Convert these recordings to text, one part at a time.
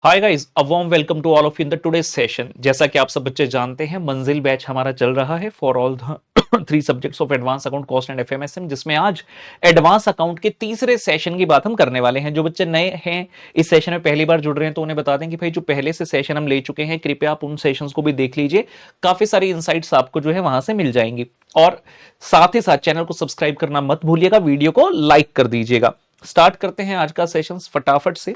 Hi guys, a warm welcome to all of you in the today's session. जैसा कि आप सब बच्चे जानते हैं, मंजिल बैच हमारा चल रहा है for all the three subjects of advance account, cost and FMSM, जिसमें आज एडवांस अकाउंट के तीसरे सेशन की बात हम करने वाले हैं। जो बच्चे नए हैं, इस सेशन में पहली बार जुड़ रहे हैं, तो उन्हें बता दें कि भाई जो पहले से सेशन हम ले चुके हैं, कृपया आप उन सेशंस को भी देख लीजिए। काफी सारी इंसाइट्स आपको जो है वहां से मिल जाएंगी। और साथ ही साथ चैनल को सब्सक्राइब करना मत भूलिएगा, वीडियो को लाइक कर दीजिएगा। स्टार्ट करते हैं आज का सेशन फटाफट से।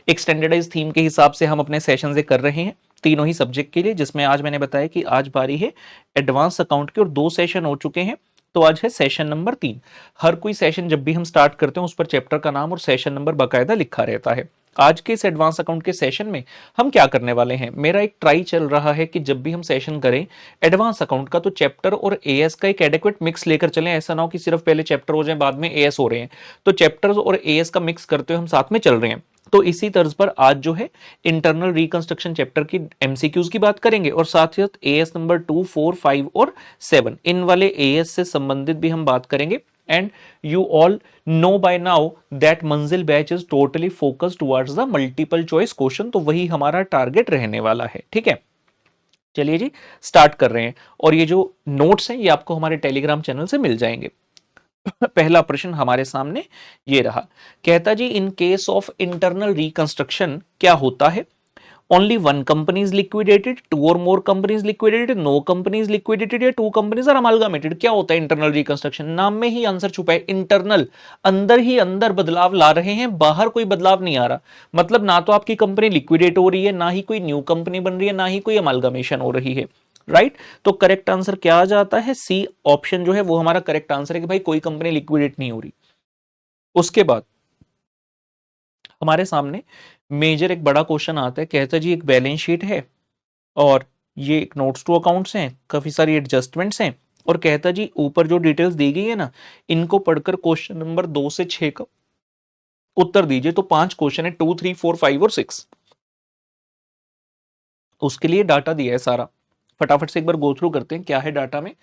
एक स्टैंडर्डाइज थीम के हिसाब से हम अपने सेशन कर रहे हैं तीनों ही सब्जेक्ट के लिए, जिसमें आज मैंने बताया कि आज बारी है एडवांस अकाउंट की और 2 सेशन हो चुके हैं, तो आज है सेशन नंबर 3। हर कोई सेशन जब भी हम स्टार्ट करते हैं उस पर चैप्टर का नाम और सेशन नंबर बाकायदा लिखा रहता है। आज के इस एडवांस अकाउंट के सेशन में हम क्या करने वाले हैं, मेरा एक ट्राई चल रहा है कि जब भी हम सेशन करें एडवांस अकाउंट का, तो चैप्टर और एएस का एक एडेक्वेट मिक्स लेकर चलें। ऐसा ना हो कि सिर्फ पहले चैप्टर हो जाए बाद में एएस हो रहे हैं, तो चैप्टर्स और एएस का मिक्स करते हुए हम साथ में चल रहे हैं। तो इसी तर्ज पर आज जो है इंटरनल रिकंस्ट्रक्शन चैप्टर की एमसीक्यूज की बात करेंगे और साथ ही साथ एएस नंबर 2, 4, 5 और 7 इन वाले एएस से संबंधित भी हम बात करेंगे। And you all know by now that Manzil batch is totally focused towards the multiple choice question, तो वही हमारा टारगेट रहने वाला है। ठीक है, चलिए जी स्टार्ट कर रहे हैं। और ये जो नोट्स हैं ये आपको हमारे टेलीग्राम चैनल से मिल जाएंगे। पहला प्रश्न हमारे सामने ये रहा, कहता जी in case of internal reconstruction क्या होता है? Only one company is liquidated, 2 और more companies liquidated, no companies liquidated या 2 कंपनीज आर अमालगामेटेड। क्या होता है इंटरनल रिकंस्ट्रक्शन? नाम में ही आंसर छुपा है, इंटरनल, अंदर ही अंदर बदलाव ला रहे हैं, बाहर कोई बदलाव नहीं आ रहा। मतलब ना तो आपकी कंपनी लिक्विडेट हो रही है, ना ही कोई न्यू कंपनी बन रही है, ना ही कोई अमालगामेशन हो रही है। राइट, तो करेक्ट आंसर क्या आ जाता है? सी ऑप्शन जो है वो हमारा करेक्ट आंसर है कि भाई कोई कंपनी लिक्विडेट नहीं हो रही। उसके बाद हमारे सामने मेजर एक बड़ा क्वेश्चन आता है, कहता है जी एक बैलेंस शीट है और ये एक नोट्स टू अकाउंट्स हैं, काफी सारी एडजस्टमेंट्स हैं, और कहता जी ऊपर जो डिटेल्स दी गई है ना, इनको पढ़कर क्वेश्चन नंबर 2 से 6 का उत्तर दीजिए। तो 5 क्वेश्चन है, 2, 3, 4, 5 और 6। उसके लिए डाटा दिया है सारा, फटाफट से एक बार गो थ्रू करते हैं क्या है डाटा में।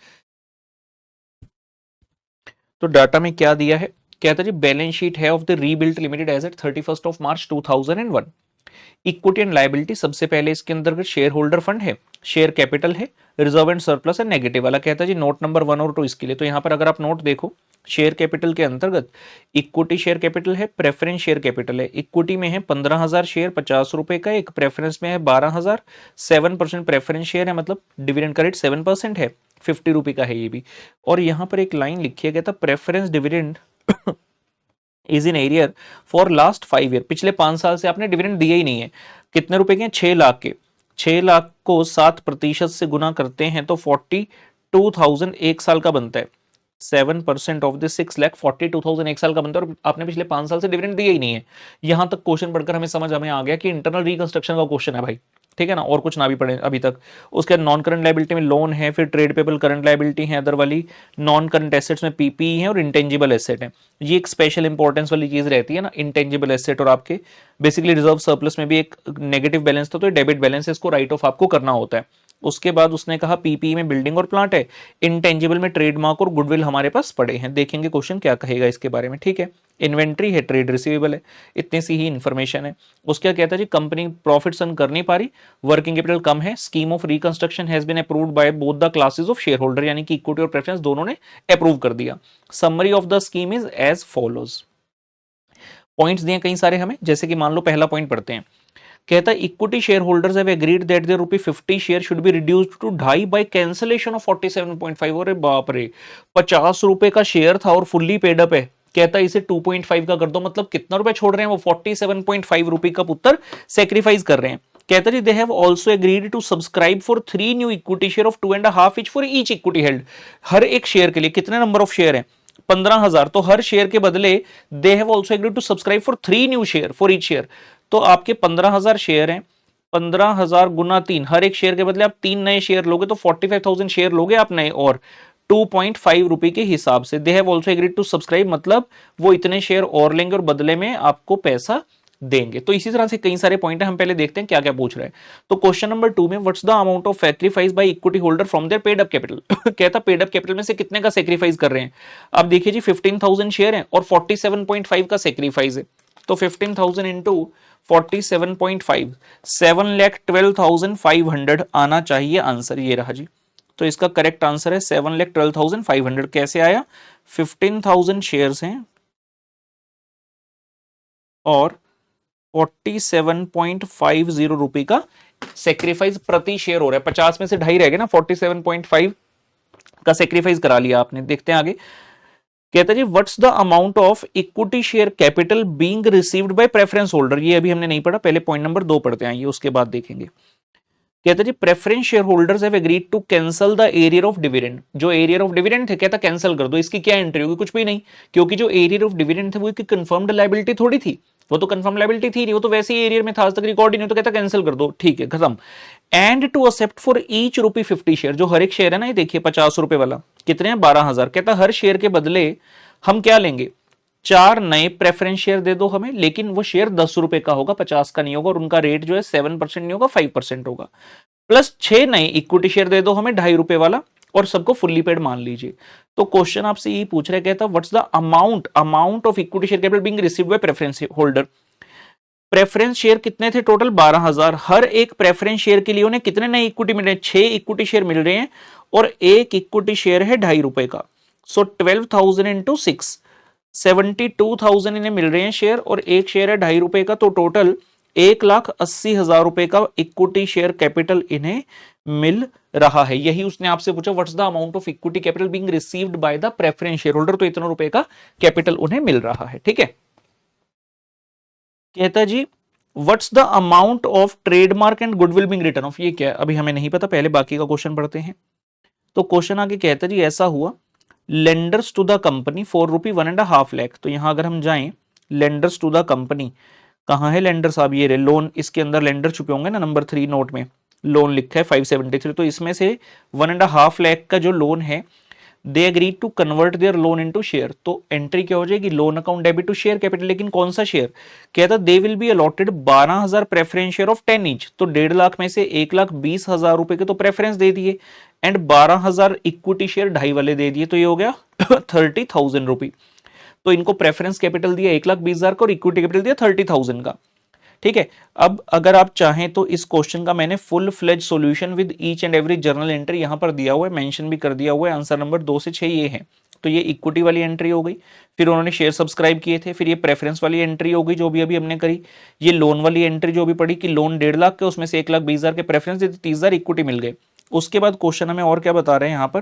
तो डाटा में क्या दिया है, कहता जी बैलेंस शीट है of the rebuilt limited as at 31 of March 2001। Equity and liability, सबसे पहले इसके अंदर शेयर होल्डर फंड है, शेयर कैपिटल है, रिजर्व एंड सरप्लस है, नेगेटिव वाला। कहता जी नोट नंबर 1 और 2 इसके लिए। तो यहां पर अगर आप नोट देखो, शेयर कैपिटल के अंतर्गत इक्विटी शेयर कैपिटल है, प्रेफरेंस शेयर कैपिटल है। इक्विटी में है 15,000 शेयर 50 रुपए का एक, प्रेफरेंस में है 12,000, 7% प्रेफरेंस शेयर है, मतलब डिविडेंड का रेट 7% है, 50 रुपए का है ये भी। और यहां पर एक लाइन लिखी गया था, preference dividend is in arrear for last 5 year. पिछले 5 साल से आपने डिविडेंड दिया ही नहीं है। कितने रुपए के? 6 लाख के। 6 लाख को 7% से गुना करते हैं तो 42,000 एक साल का बनता है। 7% ऑफ दिस 6 लाख 42,000 एक साल का बनता है, और आपने पिछले 5 साल से डिविडेंड दिया ही नहीं है। यहां तक क्वेश्चन पढ़कर हमें समझ आ गया कि इंटरनल रिकंस्ट्रक्शन का क्वेश्चन है भाई। ठीक है ना, और कुछ ना भी पढ़े अभी तक। उसके बाद नॉन करंट लायबिलिटी में लोन है, फिर ट्रेड पेबल करंट लायबिलिटी है, अदर वाली नॉन करंट एसेट्स में पीपीई है और इंटेंजिबल एसेट है। ये एक स्पेशल इंपॉर्टेंस वाली चीज रहती है ना, इंटेंजिबल एसेट। और आपके बेसिकली रिजर्व सरप्लस में भी एक नेगेटिव बैलेंस था, तो डेबिट बैलेंस है, इसको राइट ऑफ आपको करना होता है। उसके बाद उसने कहा पीपीई में बिल्डिंग और प्लांट है, इंटेंजिबल में ट्रेडमार्क और गुडविल हमारे पास पड़े हैं। देखेंगे क्वेश्चन क्या कहेगा इसके बारे में। ठीक है, इन्वेंट्री है, ट्रेड रिसीवेबल है, इतनी सी ही इंफॉर्मेशन है। उसके क्या कहता है जी, कंपनी प्रॉफिट अर्न कर नहीं पा रही, वर्किंग कैपिटल कम है, scheme of reconstruction has been approved by both the classes of share holder, यानी कि इक्विटी और प्रेफरेंस दोनों ने अप्रूव कर दिया। Summary of the scheme is as follows. Points दिए कई सारे हमें, जैसे कि मान लो पहला पॉइंट पढ़ते हैं। कहता है equity share holders have agreed that their ₹50 share should be reduced to 2.5 by cancellation of 47.5। अरे बाप रे, 50 रुपए का शेयर था और फुल्ली पेड अप है। कहता है इसे 2.5 का कर दो, मतलब कितना रुपए छोड़ रहे हैं वो? 47.5 रुपए का पुत्र सेक्रीफाइस कर रहे हैं। कहता है they have also agreed to subscribe for 3 new equity share of 2.5 each for each equity held. हर एक शेयर के लिए कितने नंबर ऑफ शेयर है? 15,000। तो हर शेयर के बदले they have also agreed to subscribe for 3 new share for each share. तो आपके 15,000 शेयर हैं, 15,000 गुना 3, हर एक शेयर के बदले आप 3 नए शेयर लोगे तो 45,000 शेयर लोगे आप नए, और 2.5 रुपए के हिसाब से they have also agreed to subscribe, मतलब वो इतने शेयर और लेंगे और बदले में आपको पैसा देंगे। तो इसी तरह से कई सारे पॉइंट है, हम पहले देखते हैं क्या क्या पूछ रहे हैं। तो क्वेश्चन नंबर 2 में what's the amount of sacrifice by equity holder from their paid up capital. कहता पेड अप कैपिटल में से कितने का सैक्रिफाइस कर रहे हैं। अब देखिए जी 15,000 शेयर है और 47.5 का सैक्रिफाइस है। तो 15,000 इंटू 47.5 7,12,500 आना चाहिए आंसर। ये रहा जी। तो इसका करेक्ट आंसर है 7,12,500। कैसे आया? 15,000 शेयर्स हैं और 47.50 रुपए का सेक्रीफाइस प्रति शेयर हो रहा है। 50 में से ढाई रह गए ना, 47.5 का सेक्रीफाइस करा लिया आपने। देखते हैं आगे। कहता जी what's the amount of equity share capital being received by preference holder. ये अभी हमने नहीं पढ़ा, पहले पॉइंट नंबर 2 पढ़ते हैं, ये उसके बाद देखेंगे। कहता जी preference share holders have agreed to cancel the arrear of dividend. जो एरियर ऑफ डिविडेंड थे कहता कैंसिल कर दो। इसकी क्या एंट्री होगी? कुछ भी नहीं, क्योंकि जो एरियर ऑफ डिविडेंड थे वो एक कंफर्म्ड लायबिलिटी थोड़ी थी, वो तो कंफर्म लायबिलिटी थी नहीं, वो तो वैसे ही एरियर में था, आज तक रिकॉर्ड ही नहीं, तो कहता कैंसिल कर दो। ठीक है, खत्म। And to accept for each rupee 50 share. जो हर एक शेयर है ना, ये देखिए 50 रुपए वाला, कितने हैं? 12,000। कहता हर शेयर के बदले हम क्या लेंगे? 4 नए प्रेफरेंस शेयर दे दो हमें, लेकिन वो शेयर 10 रुपए का होगा, 50 का नहीं होगा, और उनका रेट जो है 7% नहीं होगा, 5% होगा। प्लस 6 नए इक्विटी शेयर दे दो हमें, 2.5 रुपए वाला, और सबको फुल्ली पेड मान लीजिए। तो क्वेश्चन आपसे ये पूछ रहा है, कहता what's the amount of equity share capital being received by preference holder. Preference share कितने थे टोटल? 12,000। हर एक प्रेफरेंस शेयर के लिए उन्हें कितने नए इक्विटी मिल रहे हैं? 6 इक्विटी शेयर मिल रहे हैं, और एक इक्विटी शेयर है 2.5 रुपए का। सो 12,000 इंटू 6, 72,000 इन्हें मिल रहे हैं शेयर, और एक शेयर है 2.5 रुपए का, तो टोटल 1,80,000 रुपए का इक्विटी शेयर कैपिटल इन्हें मिल रहा है। यही उसने आपसे पूछा, what's the amount of equity capital being received by the preference share holder. तो इतना रुपए का कैपिटल उन्हें मिल रहा है। ठीक है। कहता जी what's the amount of trademark and goodwill being written off. ये क्या है? अभी हमें नहीं पता, पहले बाकी का क्वेश्चन पढ़ते हैं। तो क्वेश्चन आगे कहता जी ऐसा हुआ, lenders to the company for rupee 1.5 lakh. तो यहां अगर हम जाएं, लेंडर्स टू द कंपनी, कहां है लेंडर साहब? ये रे लोन, इसके अंदर लेंडर छुपे होंगे ना, नंबर 3 नोट में लोन लिखा है 573। तो इसमें से 1.5 लाख का जो लोन है, they agreed to convert their loan into share. तो एंट्री क्या हो जाएगी? Loan account debit to share capital. लेकिन कौन सा शेयर? कहता they will be allotted 12,000 preference share of 10 each. तो 1.5 लाख में से 1,20,000 रुपए के तो प्रेफरेंस दे दिए, एंड 12,000 इक्विटी शेयर 2.5 वाले दे दिए, तो ये हो गया 30,000 रुपी। तो इनको प्रेफरेंस कैपिटल दिया 1,20,000 का, और इक्विटी कैपिटल दिया 30,000 का। ठीक है। अब अगर आप चाहें तो इस क्वेश्चन का मैंने full fledged solution with each and every journal entry यहां पर दिया हुआ है, मेंशन भी कर दिया हुआ है। आंसर नंबर 2 से 6 ये है। तो ये इक्विटी वाली एंट्री हो गई, फिर उन्होंने शेयर सब्सक्राइब किए थे, फिर ये प्रेफरेंस वाली एंट्री हो गई जो भी अभी हमने करी, ये लोन वाली एंट्री जो भी पड़ी कि लोन 1.5 लाख के, उसमें से 1,20,000 के प्रेफरेंस देते, 30,000 इक्विटी मिल गए। उसके बाद क्वेश्चन हमें और क्या बता रहे हैं यहाँ पर?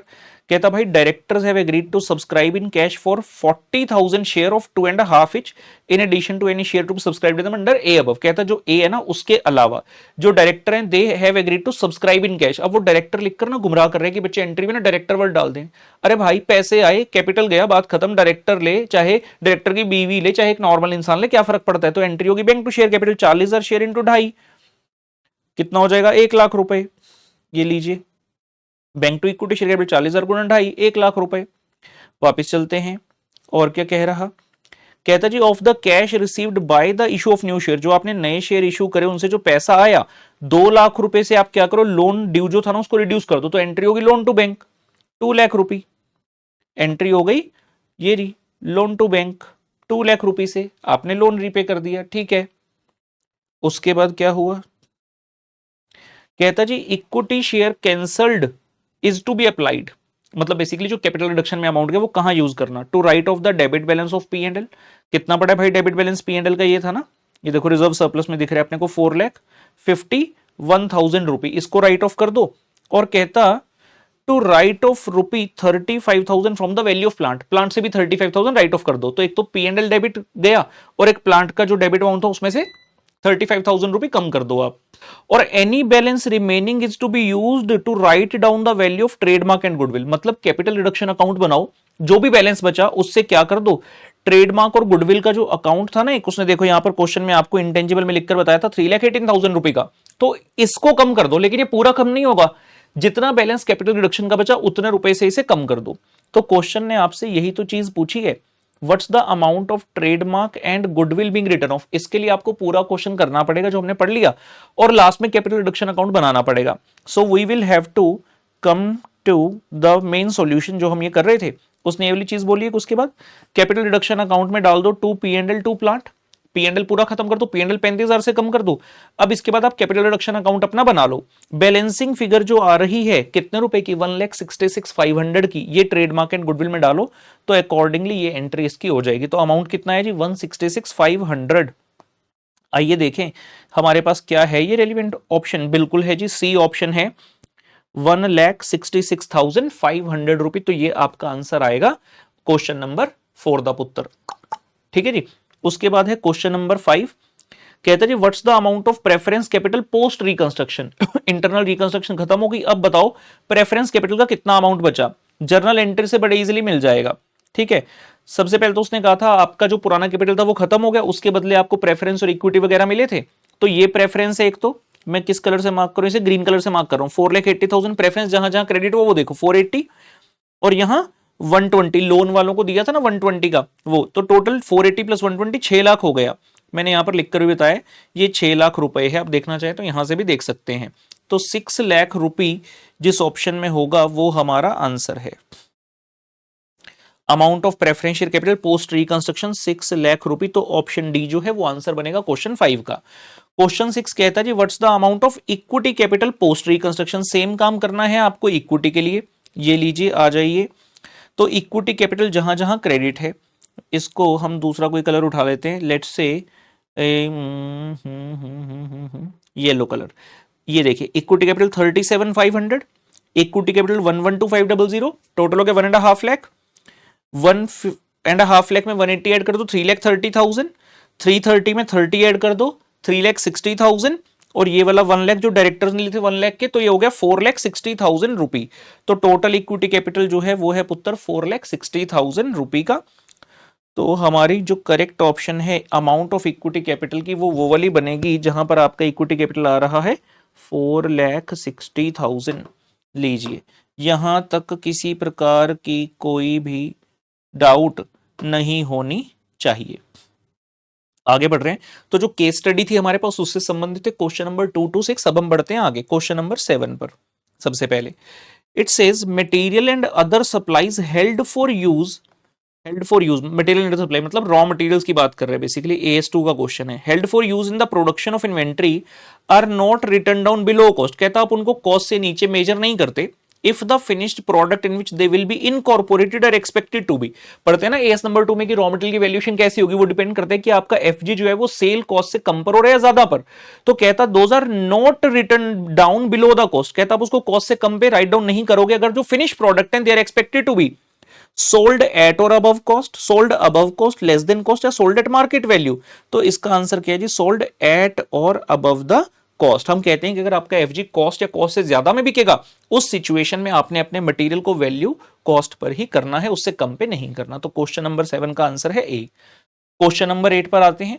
कहता भाई directors have agreed to subscribe in cash for 40,000 share of 2.5 each in addition to any share to subscribe under a above. कहता जो ए है ना, उसके अलावा जो डायरेक्टर हैं they have agreed to subscribe in cash. अब वो डायरेक्टर लिखकर ना गुमराह कर रहे हैं कि बच्चे एंट्री में ना डायरेक्टर वर्ड डाल दें। अरे भाई पैसे आए, कैपिटल गया, बात खत्म। डायरेक्टर ले, चाहे डायरेक्टर की बीवी ले, चाहे एक नॉर्मल इंसान ले, क्या फर्क पड़ता है? तो एंट्री होगी bank to share capital 40,000 share into 2.5, कितना हो जाएगा? 1 लाख रुपए। ये लीजिए, bank to equity share capital 40,000 गुणा 2.5, 1 लाख रुपए। वापिस चलते हैं, और क्या कह रहा? कहता जी of the cash received by the issue of new share. जो आपने नए शेयर इशू करे उनसे जो पैसा आया 2 लाख रुपए से आप क्या करो? लोन ड्यू जो था ना उसको रिड्यूस कर दो। तो एंट्री होगी loan to bank 2 lakh rupee. Entry हो गई ये रही, loan to bank 2 lakh rupee से आपने लोन रीपे कर दिया। ठीक है। उसके बाद क्या हुआ? कहता जी equity share cancelled is to be applied. मतलब बेसिकली जो कैपिटल रिडक्शन में अमाउंट है वो कहां यूज करना? To write off the debit balance of P and L. कितना पड़ा भाई debit balance P and L का? ये था ना, ये देखो रिजर्व सरप्लस में दिख रहा है अपने को 4,51,000 रुपी। इसको राइट ऑफ कर दो। और कहता to write off rupee 35,000 from the value of plant. Plant से भी 35,000 राइट ऑफ कर दो। तो एक तो पी एंड एल डेबिट गया, और एक प्लांट का जो डेबिट अमाउंट था उसमें से 35,000 रुपी कम कर दो आप। और any balance remaining is to be used to write down the value of trademark and goodwill. मतलब कैपिटल रिडक्शन अकाउंट बनाओ, जो भी बैलेंस बचा उससे क्या कर दो? ट्रेडमार्क और गुडविल का जो अकाउंट था ना एक, उसने देखो यहां पर क्वेश्चन में आपको इंटेंजिबल में लिखकर बताया था 3,18,000 रुपए का, तो इसको कम कर दो। लेकिन ये पूरा कम नहीं होगा, जितना बैलेंस कैपिटल रिडक्शन का बचा उतने रुपए से इसे कम कर दो। तो क्वेश्चन ने आपसे यही तो चीज पूछी है, what's the amount of trademark and goodwill being written of. इसके लिए आपको पूरा क्वेश्चन करना पड़ेगा जो हमने पढ़ लिया, और लास्ट में कैपिटल रिडक्शन अकाउंट बनाना पड़ेगा। So we will have to come to the main solution जो हम ये कर रहे थे। उसने ये वाली चीज बोली है, उसके बाद कैपिटल रिडक्शन अकाउंट में डाल दो 2 P&L 2 प्लांट, P&L पूरा खत्म कर दो, P&L 35,000 से कम कर दो। अब इसके बाद आप कैपिटल रिडक्शन अकाउंट अपना बना लो। बैलेंसिंग फिगर जो आ रही है कितने रुपए की, 1,66,500 की, ये ट्रेडमार्क एंड गुडविल में डालो तो अकॉर्डिंगली ये एंट्री इसकी हो जाएगी। तो अमाउंट कितना है जी, 166,500। आइए देखें हमारे पास क्या है ये रेलिवेंट ऑप्शन, बिल्कुल है जी, सी ऑप्शन है, 1,66,500 रुपए। तो ये आपका आंसर आएगा क्वेश्चन नंबर 4 द पुत्र। ठीक है जी। उसके बाद है क्वेश्चन नंबर 5, कहता है जी what's the amount of preference capital post reconstruction. Internal reconstruction खत्म हो गई, अब बताओ प्रेफरेंस कैपिटल का कितना अमाउंट बचा। जर्नल एंट्री से बड़े इजीली मिल जाएगा। ठीक है, सबसे पहले तो उसने कहा था आपका जो पुराना कैपिटल था वो खत्म हो गया, उसके बदले आपको प्रेफरेंस और इक्विटी वगैरह मिले थे। तो ये प्रेफरेंस है एक, तो मैं किस कलर से मार्क करूं, इसे ग्रीन कलर से मार्क कर रहा हूं। 4,80,000 प्रेफरेंस, जहां जहां क्रेडिट वो देखो 480, और यहां 120 लोन वालों को दिया था ना 120 का वो, तो टोटल 480 प्लस 120 6 लाख हो गया। मैंने यहां पर लिखकर भी बताया ये 6 लाख रुपए है। आप देखना चाहे तो यहां से भी देख सकते हैं। तो 6 लाख रुपए जिस ऑप्शन में होगा वो हमारा आंसर है। Amount of preferential capital post reconstruction 6 lakh रुपए, तो ऑप्शन डी जो है वो आंसर बनेगा क्वेश्चन 5 का। क्वेश्चन 6 कहता है जी what's the amount of equity capital post reconstruction. Same काम करना है आपको इक्विटी के लिए, ये लीजिए आ जाइए। तो इक्विटी कैपिटल जहां जहां क्रेडिट है, इसको हम दूसरा कोई कलर उठा लेते हैं, लेट्स से येलो कलर। ये देखिए equity capital 37,500, equity capital 1,12,500, total हो गया 1.5 लाख। 1.5 लाख में 180 ऐड कर दो 3,30,000, 330 में 30 ऐड कर दो 3,60,000, और ये वाला 1 लाख जो डायरेक्टर्स ने लिए थे 1 लाख के, तो ये हो गया 4,60,000 रुपी। तो टोटल इक्विटी कैपिटल जो है वो है पुत्र 4,60,000 रुपी का। तो हमारी जो करेक्ट ऑप्शन है अमाउंट ऑफ इक्विटी कैपिटल की वो वाली बनेगी जहां पर आपका इक्विटी कैपिटल आ रहा है 4,60,000। लीजिए, यहां तक किसी प्रकार की कोई भी डाउट नहीं होनी चाहिए। आगे बढ़ रहे हैं, तो जो केस स्टडी थी हमारे पास उससे संबंधित है क्वेश्चन नंबर 2 to 6। अब हम बढ़ते हैं आगे क्वेश्चन नंबर 7 पर। सबसे पहले it says material and other supplies held for use, held for use material and supply मतलब रॉ मटेरियल्स की बात कर रहे हैं बेसिकली। AS2 का क्वेश्चन है। Held for use in the production of inventory are not written down below cost. कहता आप उनको कॉस्ट से नीचे मेजर नहीं करते if the finished product in which they will be incorporated are expected to be. पढ़ते हैं ना AS नंबर 2 में कि रॉ मटेरियल की वैल्यूएशन कैसी होगी, वो डिपेंड करता है कि आपका FG जो है वो सेल कॉस्ट से कम पर हो रहा है या ज्यादा पर। तो कहता those are not written down below the cost. कहता आप उसको कॉस्ट से कम पे राइट डाउन नहीं करोगे अगर जो फिनिश प्रोडक्ट है they are expected to be sold at or above cost, sold above cost, less than cost, या सोल्ड एट मार्केट वैल्यू। तो इसका आंसर क्या है जी, sold at or above the cost. हम कहते हैं कि अगर आपका FG कॉस्ट या कॉस्ट से ज्यादा में बिकेगा उस सिचुएशन में आपने अपने मटेरियल को वैल्यू कॉस्ट पर ही करना है, उससे कम पे नहीं करना। तो क्वेश्चन नंबर 7 का आंसर है ए। क्वेश्चन नंबर 8 पर आते हैं।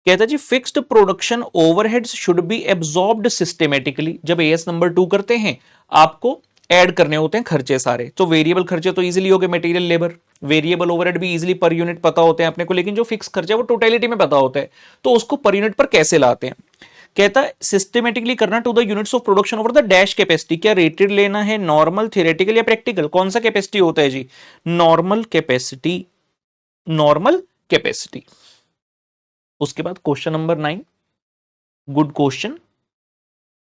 कहता है जी fixed production overheads should be absorbed systematically. जब AS नंबर 2 करते हैं आपको ऐड करने होते हैं खर्चे सारे। तो वेरिएबल खर्चे तो इजीली हो गए, मटेरियल लेबर, वेरिएबल ओवरहेड भी इजीली पर यूनिट पता होते हैं अपने को, लेकिन जो फिक्स खर्चा है वो टोटलिटी में पता होता है। तो उसको पर यूनिट पर कैसे लाते हैं, कहता है सिस्टमेटिकली करना to the units of production over the dash capacity. क्या रेटेड लेना है, नॉर्मल, थियोरेटिकल या प्रैक्टिकल? कौन सा कैपेसिटी होता है जी, नॉर्मल कैपेसिटी, नॉर्मल कैपेसिटी। उसके बाद question number 9, good question,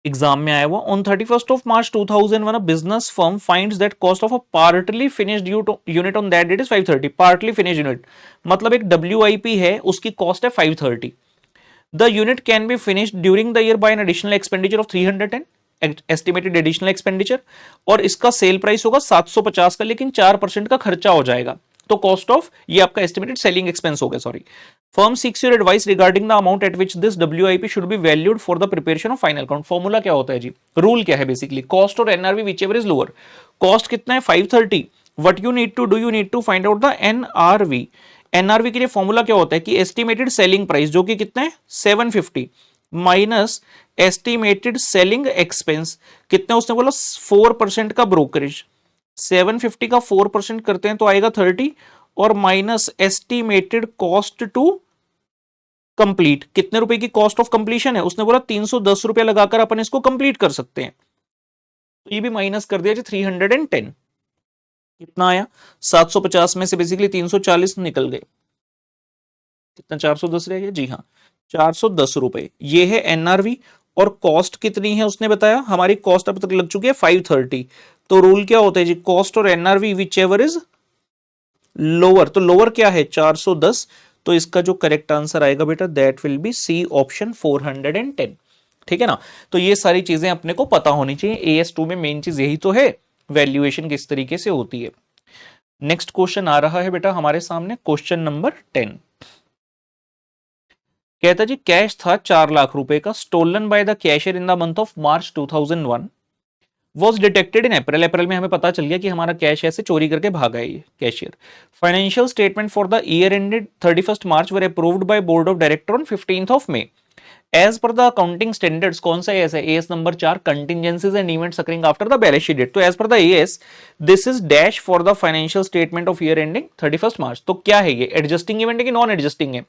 exam में आया हुआ। On 31st of March 2001 a business firm finds that cost of a partly finished unit on that date is 530। partly finished unit मतलब एक WIP है, उसकी cost है 530। The unit can be finished during the year by an additional expenditure of 310 estimated additional expenditure, और इसका sale price होगा 750 का, लेकिन 4% का खर्चा हो जाएगा। तो कॉस्ट ऑफ ये आपका एस्टिमेटेड सेलिंग एक्सपेंस हो गया, sorry. Firm seeks your advice regarding the amount at which this WIP should be valued for the preparation of final account. Formula क्या होता है जी, रूल क्या है बेसिकली, कॉस्ट और NRV whichever is lower. Cost कितना है 530, what you need to do, you need to find out the NRV। NRV के लिए फॉर्मूला क्या होता है कि एस्टिमेटेड सेलिंग प्राइस जो कि कितना है 750 माइनस एस्टिमेटेड सेलिंग एक्सपेंस कितना, उसने बोला 4% का ब्रोकरेज। 750 का 4% करते हैं तो आएगा 30, और minus estimated cost to complete, कितने रुपए की कॉस्ट ऑफ कंप्लीशन है, उसने बोला 310 रुपए लगाकर अपन इसको कंप्लीट कर सकते हैं। तो ये भी माइनस कर दिया जी 310, कितना आया 750 में से बेसिकली 340 निकल गए। कितना 410 रह गया जी हाँ, 410 रुपए ये है एनआरवी। और कॉस्ट कितनी है उसने बताया, हमारी कॉस्ट अब तक लग चुकी है 530। तो रूल क्या होता है जी, कॉस्ट और NRV which ever is lower, तो लोअर क्या है 410। तो इसका जो करेक्ट आंसर आएगा बेटा that will be C option 410। ठीक है ना। तो ये सारी चीजें अपने को पता होनी चाहिए, AS2 में मेन चीज यही तो है, वैल्यूएशन किस तरीके से होती है। नेक्स्ट क्वेश्चन आ रहा है बेटा हमारे सामने, क्वेश्चन नंबर 10। कहता जी कैश था 4 लाख रुपए का, stolen by the cashier in the month of March 2001 was detected in April. April में हमें पता चल गया कि हमारा कैश ऐसे चोरी करके भागा है ये cashier. Financial statement for the year ended 31 March were approved by board of director on 15th of May. As per the accounting standards, कौन सा एस है, AS number 4, contingencies and events occurring after the balance sheet date. तो as per the AS this is dash for the financial statement of year ending 31 March. तो क्या है ये, adjusting event है कि नॉन एडजस्टिंग है,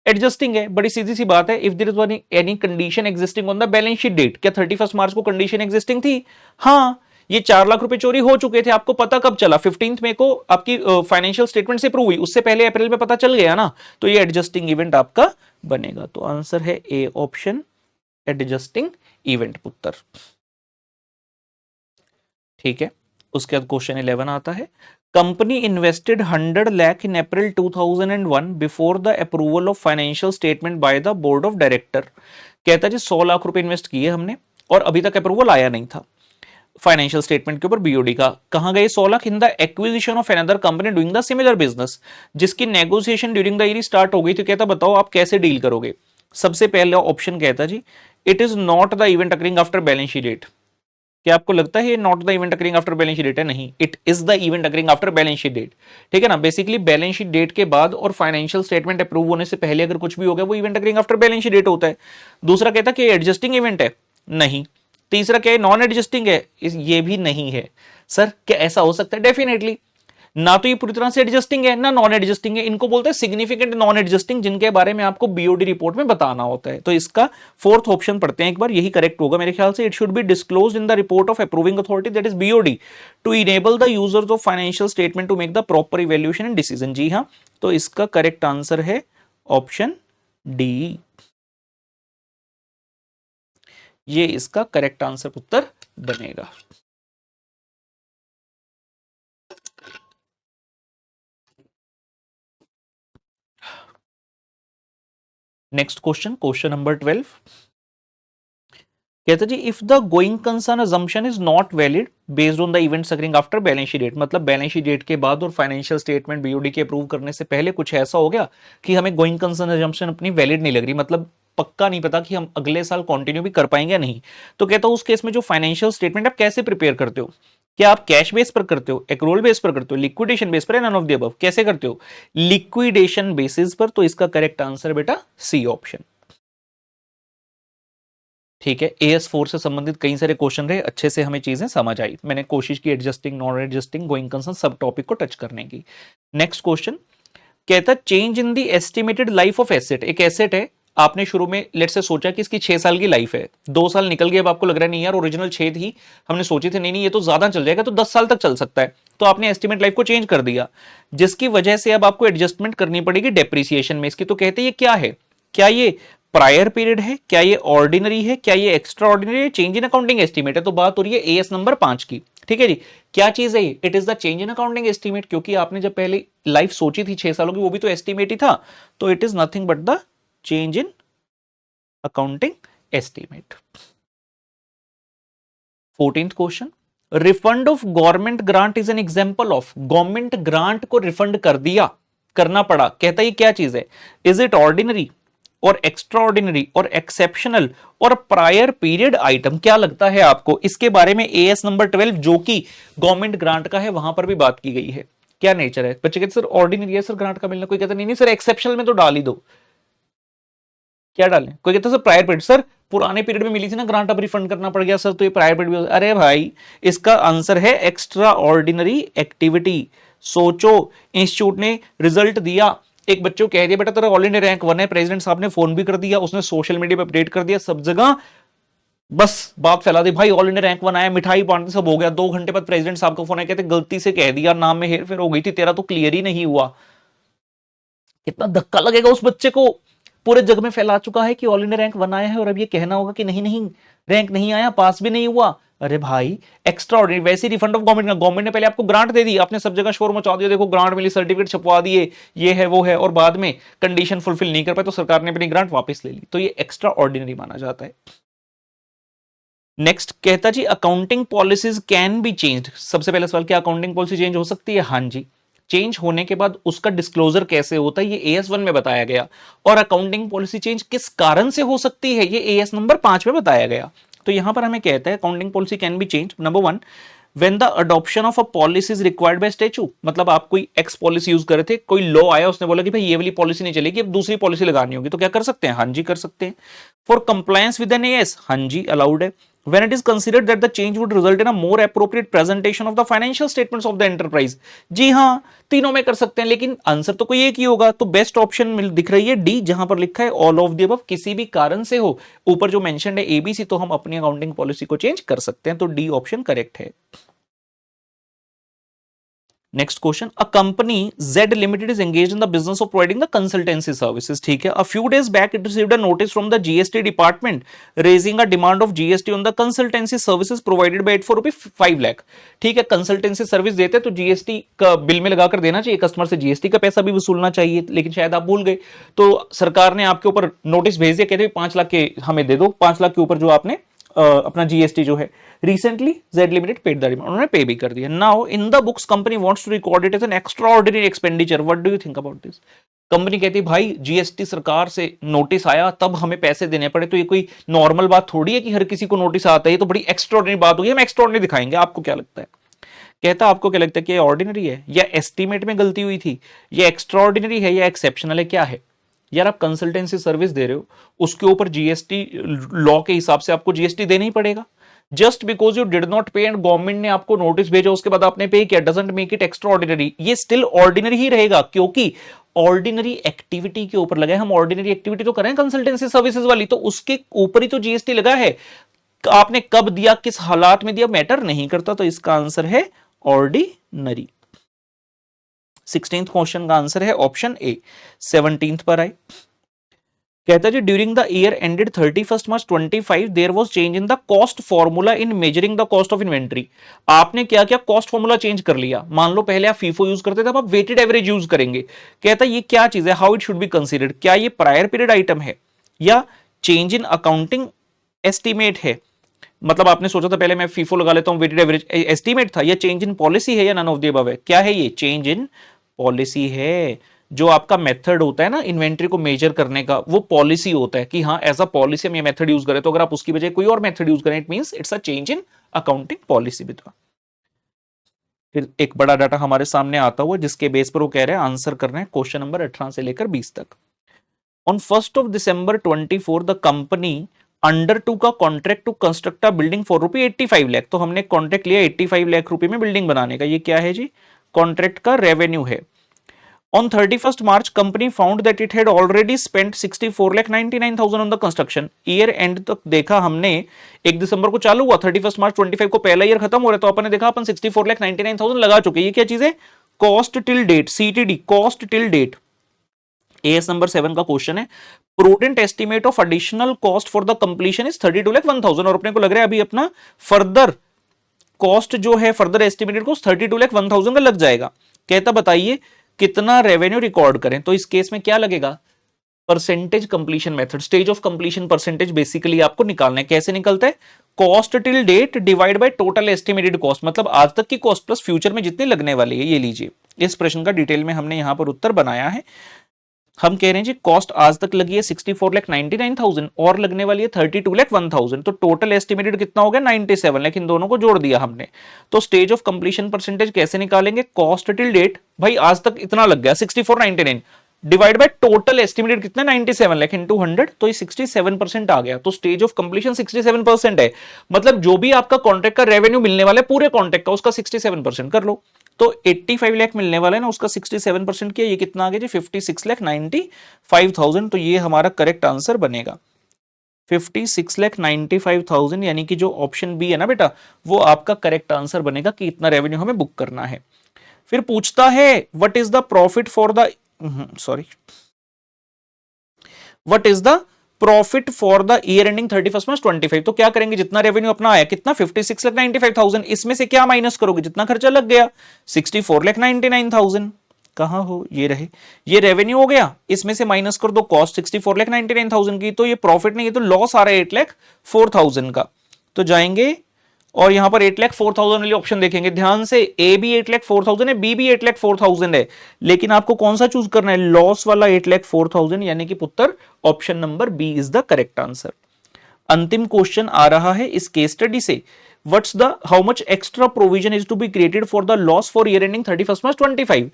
adjusting है। बड़ी सीधी सी बात है, if there is any condition existing on the balance sheet date, क्या 31 मार्च को कंडीशन एग्जिस्टिंग थी, हाँ। ये 4 लाख रुपए चोरी हो चुके थे, आपको पता कब चला, 15 मई को आपकी फाइनेंशियल स्टेटमेंट से प्रूव हुई, उससे पहले अप्रैल में पता चल गया ना, तो ये एडजस्टिंग इवेंट आपका बनेगा। तो आंसर है ए ऑप्शन, एडजस्टिंग इवेंट पुत्र। ठीक है, उसके बाद क्वेश्चन 11 आता है, company invested 100 lakh in April 2001 before the approval of financial statement by the board of director. कहता जी 100 लाख रुपए इन्वेस्ट किए हमने और अभी तक अप्रूवल आया नहीं था फाइनेंशियल स्टेटमेंट के ऊपर बीओडी का। कहां गए 100 lakh, in the acquisition of another company doing the similar business, जिसकी negotiation during the year start हो गई। तो कहता बताओ आप कैसे डील करोगे। सबसे पहला ऑप्शन कहता जी it is not the event occurring after balance sheet date. क्या आपको लगता है ये not the event occurring after balance sheet date है, नहीं, it is the event occurring after balance sheet date. ठीक है ना, बेसिकली बैलेंस शीट डेट के बाद और फाइनेंशियल स्टेटमेंट अप्रूव होने से पहले अगर कुछ भी हो गया वो event occurring after balance sheet date होता है। दूसरा कहता है कि एडजस्टिंग इवेंट है, नहीं। तीसरा क्या है, नॉन एडजस्टिंग है, ये भी नहीं है। सर क्या ऐसा हो सकता है, डेफिनेटली ना तो ये पूरी तरह से एडजस्टिंग है ना नॉन एडजस्टिंग है, इनको बोलते हैं सिग्निफिकेंट नॉन एडजस्टिंग, जिनके बारे में आपको बीओडी रिपोर्ट में बताना होता है। तो इसका फोर्थ ऑप्शन पढ़ते हैं एक बार, यही करेक्ट होगा मेरे ख्याल से। It should be disclose in the report of approving authority that is BOD to enable the users of financial statement to make the proper evaluation and decision. जी हाँ, तो इसका करेक्ट आंसर है ऑप्शन डी, ये इसका correct answer उत्तर बनेगा। Next question, question number 12। कहते जी if the going concern assumption is not valid based on the events occurring after balance sheet date, मतलब बैलेंस शीट डेट के बाद और फाइनेंशियल स्टेटमेंट बीओडी के अप्रूव करने से पहले कुछ ऐसा हो गया कि हमें गोइंग कंसर्न अजम्पशन अपनी वैलिड नहीं लग रही, मतलब पक्का नहीं पता कि हम अगले साल कंटिन्यू भी कर पाएंगे या नहीं। तो कहता हूं उस केस में जो फाइनेंशियल स्टेटमेंट आप कैसे प्रिपेयर करते हो, क्या आप कैश बेस पर करते हो, एक्रूअल बेस पर करते हो, लिक्विडेशन बेस पर, नन ऑफ द अबव, कैसे करते हो, लिक्विडेशन बेसिस पर। तो इसका करेक्ट आंसर बेटा सी ऑप्शन। ठीक है, AS4 से संबंधित कई सारे क्वेश्चन रहे, अच्छे से हमें चीजें समझ आई, मैंने कोशिश की adjusting non adjusting going concern सब टॉपिक को टच करने की। नेक्स्ट क्वेश्चन कहता है change in the estimated life of asset. एक एसेट है, आपने शुरू में लेट से सोचा कि इसकी 6 साल की लाइफ है, 2 साल निकल गए, अब आपको लग रहा है नहीं यार ओरिजिनल 6 थी, हमने सोची थी नहीं ये तो ज्यादा चल जाएगा, तो 10 साल तक चल सकता है, तो आपने एस्टिमेट लाइफ को चेंज कर दिया, जिसकी वजह से अब आपको एडजस्टमेंट करनी पड़ेगी डेप्रिसिएशन में इसकी। तो कहते हैं ये क्या है, क्या ये प्रायर पीरियड है, क्या ये ऑर्डिनरी है, क्या ये एक्स्ट्रा ऑर्डिनरी है, चेंज इन अकाउंटिंग एस्टीमेट है। तो बात हो रही है एएस नंबर 5 की। ठीक है जी, क्या चीज है, it is the change in accounting estimate, क्योंकि आपने जब पहले लाइफ सोची थी 6 सालों की वो भी तो एस्टीमेट ही था, तो it is nothing but the change in accounting estimate. 14th question, refund of government grant is an example of, government grant को रिफंड कर दिया, करना पड़ा, कहता है ये क्या चीज है, इज इट ऑर्डिनरी और एक्स्ट्रा ऑर्डिनरी और एक्सेप्शनल और प्रायर पीरियड आइटम। क्या लगता है आपको, इसके बारे में एएस नंबर 12 जो कि गवर्नमेंट ग्रांट का है वहां पर भी बात की गई है, क्या नेचर है। बच्चे कहते सर ऑर्डिनरी है सर ग्रांट का मिलना, कोई कहता नहीं सर एक्सेप्शनल में तो डाल ही दो, क्या डालें, कोई कहता सर प्रायर पीरियड, सर पुराने पीरियड में मिली थी ना ग्रांट अब रिफंड करना पड़ गया सर तो ये प्रायर पीरियड। अरे भाई इसका आंसर है एक्स्ट्रा ऑर्डिनरी एक्टिविटी। सोचो इंस्टीट्यूट ने रिजल्ट दिया, एक बच्चे को कह दिया बेटा तेरा ऑल इंडिया रैंक 1 है, प्रेसिडेंट साहब ने फोन भी कर दिया, उसने सोशल मीडिया पे अपडेट कर दिया, सब जगह बस बात फैला दी भाई ऑल इंडिया रैंक 1 आया, मिठाई बांटते सब हो गया। 2 घंटे बाद प्रेसिडेंट साहब का फोन आया, कहते गलती से कह दिया, नाम में हेरफेर हो गई थी, तेरा तो क्लियर ही नहीं हुआ। कितना धक्का लगेगा उस बच्चे को, पूरे जग में फैला चुका है कि ऑल इंडिया रैंक 1 आया है और अब ये कहना होगा कि नहीं नहीं रैंक नहीं आया, पास भी नहीं हुआ। अरे भाई एक्स्ट्रा ऑर्डिनरी, वैसे ही रिफंड ऑफ गवर्नमेंट का, गवर्नमेंट ने पहले आपको ग्रांट दे दी, आपने सब जगह शोर मचा दिया, देखो ग्रांट मिली, सर्टिफिकेट छपवा दिए, ये है वो है, और बाद में कंडीशन फुलफिल नहीं कर पाए तो सरकार ने अपनी ग्रांट वापस ले ली, तो ये एक्स्ट्रा ऑर्डिनरी माना जाता है। नेक्स्ट कहता जी accounting policies can be changed. सबसे पहला सवाल, क्या अकाउंटिंग पॉलिसी चेंज हो सकती है? हाँ जी। चेंज होने के बाद उसका डिस्क्लोजर कैसे होता है, ये AS1 में बताया गया। और अकाउंटिंग पॉलिसी चेंज किस कारण से हो सकती है, ये AS नंबर 5 में बताया गया। तो यहां पर हमें कहता है accounting policy can be change, number 1 when the adoption of a policy is required by statute। मतलब आप कोई एक्स पॉलिसी यूज कर रहे थे, कोई लॉ आया, उसने बोला कि भाई ये वाली पॉलिसी नहीं चलेगी, अब दूसरी पॉलिसी लगानी होगी, तो क्या कर सकते हैं? हाँ जी कर सकते हैं। For compliance with an AS, हाँ जी अलाउड है। when it is considered that the change would result in a more appropriate presentation of the financial statements of the enterprise। जी हाँ, तीनों में कर सकते हैं, लेकिन आंसर तो कोई एक ही होगा। तो बेस्ट ऑप्शन दिख रही है डी, जहां पर लिखा है ऑल ऑफ द अबव, किसी भी कारण से हो, ऊपर जो मेंशन है ABC, तो हम अपनी अकाउंटिंग पॉलिसी को चेंज कर सकते हैं, तो डी ऑप्शन करेक्ट है। Next question, a company Z limited is engaged in the business of providing the consultancy services. ठीक है, a few days back it received a notice from the GST department raising a demand of GST on the consultancy services provided by it for ₹5 lakh. ठीक है, consultancy service देते तो GST का bill में लगाकर देना चाहिए, कस्टमर से GST का पैसा भी वसूलना चाहिए, लेकिन शायद आप भूल गए, तो सरकार ने आपके ऊपर नोटिस भेज दिया, कहते 5 लाख के हमें दे दो, 5 लाख के ऊपर जो आपने अपना GST जो है। Recently Z limited paid the demand, उन्होंने पे भी कर दिया। Now in the books company wants to record it as an extraordinary expenditure, what do you think about this? Company कहती है भाई GST सरकार से नोटिस आया तब हमें पैसे देने पड़े, तो ये कोई नॉर्मल बात थोड़ी है कि हर किसी को नोटिस आता है, ये तो बड़ी एक्स्ट्राऑर्डिनरी बात होगी, हम एक्स्ट्राऑर्डिनरी दिखाएंगे। आपको क्या लगता है? कहता आपको क्या लगता है कि ये ऑर्डिनरी है, या एस्टीमेट में गलती हुई थी, या एक्स्ट्राऑर्डिनरी है, या एक्सेप्शनल है, क्या है? यार आप कंसल्टेंसी सर्विस दे रहे हो, उसके ऊपर GST लॉ के हिसाब से आपको GST देना ही पड़ेगा। Just because you did not पे एंड गवर्नमेंट ने आपको नोटिस भेजा, उसके बाद आपने पे किया, doesn't make it extra ordinary, ये स्टिल ऑर्डिनरी ही रहेगा, क्योंकि ऑर्डिनरी एक्टिविटी के ऊपर लगा है। हम ऑर्डिनरी एक्टिविटी तो करें कंसल्टेंसी सर्विसेज वाली, तो उसके ऊपर ही तो GST लगा है। आपने कब दिया, किस हालात में दिया, मैटर नहीं करता, तो इसका आंसर है ऑर्डिनरी। 16th क्वेश्चन का आंसर है ऑप्शन ए। 17th पर आए, कहता है during the year ended 31 March 25 there was change in the cost formula in measuring the cost of inventory. आपने क्या किया, कॉस्ट फॉर्मूला चेंज कर लिया। मान लो पहले आप फीफो यूज करते थे, अब आप वेटेड एवरेज यूज करेंगे। कहता है ये क्या चीज है, how it should be considered, क्या ये प्रायर पीरियड आइटम है या चेंज इन अकाउंटिंग एस्टीमेट है? मतलब आपने सोचा था पहले मैं फीफो लगा लेता हूं, वेटेड एवरेज एस्टीमेट था, या चेंज इन पॉलिसी है, या नन ऑफ द अबव है? क्या है ये? चेंज इन पॉलिसी है। जो आपका मेथड होता है ना इन्वेंट्री को मेजर करने का, वो पॉलिसी होता है कि हाँ एज अ पॉलिसी हम ये मेथड यूज करें, तो अगर आप उसकी बजाय कोई और मेथड यूज करें, it means it's a change in accounting policy भी। फिर एक बड़ा डाटा हमारे सामने आता हुआ, जिसके बेस पर वो कह रहे हैं आंसर कर रहे हैं क्वेश्चन नंबर 18 से लेकर 20 तक। On 1 December 24 the company undertook का contract to construct a building for ₹85 lakh. तो हमने कॉन्ट्रैक्ट लिया 85 लाख रुपए में बिल्डिंग बनाने का। ये क्या है जी? कॉन्ट्रैक्ट का रेवेन्यू है। On 31st March, company found that it had already spent 64,99,000 on the construction. Year and तक देखा हमने, 1 दिसंबर को चालू हुआ, 31 मार्च 25 को पहला ईयर खत्म हो रहा है, तो अपन ने देखा अपन 64,99,000 लगा चुके। ये क्या चीज है? Cost till date, CTD, cost till date. AS number 7 का क्वेश्चन है, prudent estimate of additional cost for the completion is 32,01,000, और अपने को लग रहा है अभी अपना फर्दर कॉस्ट जो है, फर्दर एस्टिमेटेड कॉस्ट 32,01,000 का लग जाएगा। कहता बताइए कितना रेवेन्यू रिकॉर्ड करें? तो इस केस में क्या लगेगा? Percentage completion method, stage of completion percentage basically आपको निकालना है। कैसे निकलता है? Cost till date divide by total estimated cost, मतलब आज तक की कॉस्ट प्लस फ्यूचर में जितनी लगने वाली है। ये लीजिए, इस प्रश्न का डिटेल में हमने यहां पर उत्तर बनाया है। हम कह रहे हैं जी कॉस्ट आज तक लगी है 64,99,000 और लगने वाली है 32,01,000, तो टोटल एस्टिमेटेड कितना हो गया? 97 लाख। इन दोनों को जोड़ दिया हमने। तो स्टेज ऑफ कंप्लीशन परसेंटेज कैसे निकालेंगे? कॉस्ट टिल डेट, भाई आज तक इतना लग गया 64,99 डिवाइड बाय टोटल एस्टिमेटेड कितना? 97 लाख इनटू 100, तो ये 67% आ गया। तो स्टेज ऑफ कंप्लीशन 67% है, मतलब जो भी आपका कॉन्ट्रैक्ट का रेवेन्यू मिलने वाला है पूरे कॉन्ट्रैक्ट का, उसका 67% कर लो। तो 85 लाख मिलने वाला है ना, उसका 67% किया, ये कितना आ गया जी? 56,95,000। तो ये हमारा करेक्ट आंसर बनेगा 56,95,000, यानी कि जो ऑप्शन बी है ना बेटा, वो आपका करेक्ट आंसर बनेगा कि इतना रेवेन्यू हमें बुक करना है। फिर पूछता है what is the profit for the sorry, what is the profit for the year ending 31 March 25। तो क्या करेंगे, जितना रेवेन्यू अपना आया कितना 56,95,000, इसमें से क्या माइनस करोगे, जितना खर्चा लग गया 64,99,000। कहां हो, ये रहे, ये रेवेन्यू हो गया, इसमें से माइनस कर दो कॉस्ट 64,99,000 की, तो ये प्रॉफिट नहीं है, तो लॉस आ रहा है 8,04,000 का। तो जाएंगे और यहां पर 8,04,000 वाली ऑप्शन देखेंगे ध्यान से, ए भी 8,04,000 है, बी भी 8,04,000 है, लेकिन आपको कौन सा चूज करना है, लॉस वाला 8,04,000, यानी कि पुत्र option number B is the correct answer. अंतिम क्वेश्चन आ रहा है इस केस स्टडी से, what's the how much extra provision is to be created for the loss for year ending 31 March 25।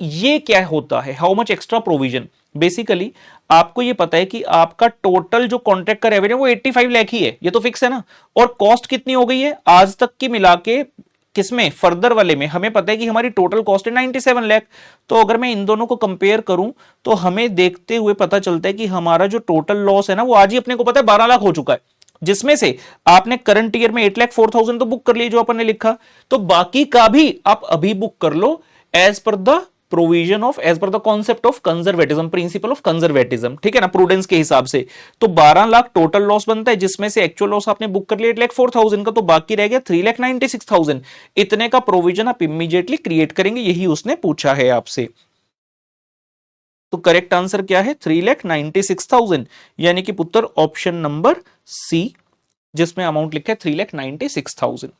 ये क्या होता है, how much extra provision, basically आपको ये पता है कि आपका टोटल जो कॉन्ट्रैक्ट का रेवेन्यू वो 85 लाख ही है, ये तो फिक्स है ना, और कॉस्ट कितनी हो गई है आज तक की मिला के, किसमें, फर्दर वाले में हमें पता है कि हमारी टोटल कॉस्ट है 97 लाख। तो अगर मैं इन दोनों को कंपेयर करूं तो हमें देखते हुए पता चलता है कि हमारा जो टोटल लॉस है ना वो आज ही अपने को पता है 12 लाख हो चुका है, जिसमें से आपने करंट ईयर में 8,04,000 तो बुक कर लिए जो अपन ने लिखा, तो बाकी का भी आप अभी बुक कर लो as per the provision of, as per the concept of conservatism, principle of conservatism, ठीक है ना, प्रूडेंस के हिसाब से। तो 12 लाख टोटल लॉस बनता है, जिसमें से एक्चुअल लॉस आपने बुक कर लिया 8,04,000 का, तो बाकी रह गया 3,96,000। इतने का प्रोविजन आप इमीडिएटली क्रिएट करेंगे, यही उसने पूछा है आपसे। तो करेक्ट आंसर क्या है, 3,96,000, यानी कि पुत्र ऑप्शन नंबर सी, जिसमें अमाउंट लिखा है 3,96,000।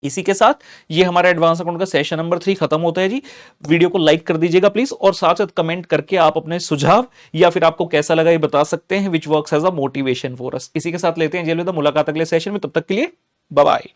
इसी के साथ ये हमारा एडवांस अकाउंट का सेशन नंबर 3 खत्म होता है जी। वीडियो को लाइक कर दीजिएगा प्लीज, और साथ साथ कमेंट करके आप अपने सुझाव या फिर आपको कैसा लगा ये बता सकते हैं, which works as a motivation for us. इसी के साथ लेते हैं मुलाकात अगले सेशन में, तब तक के लिए बाय बाय।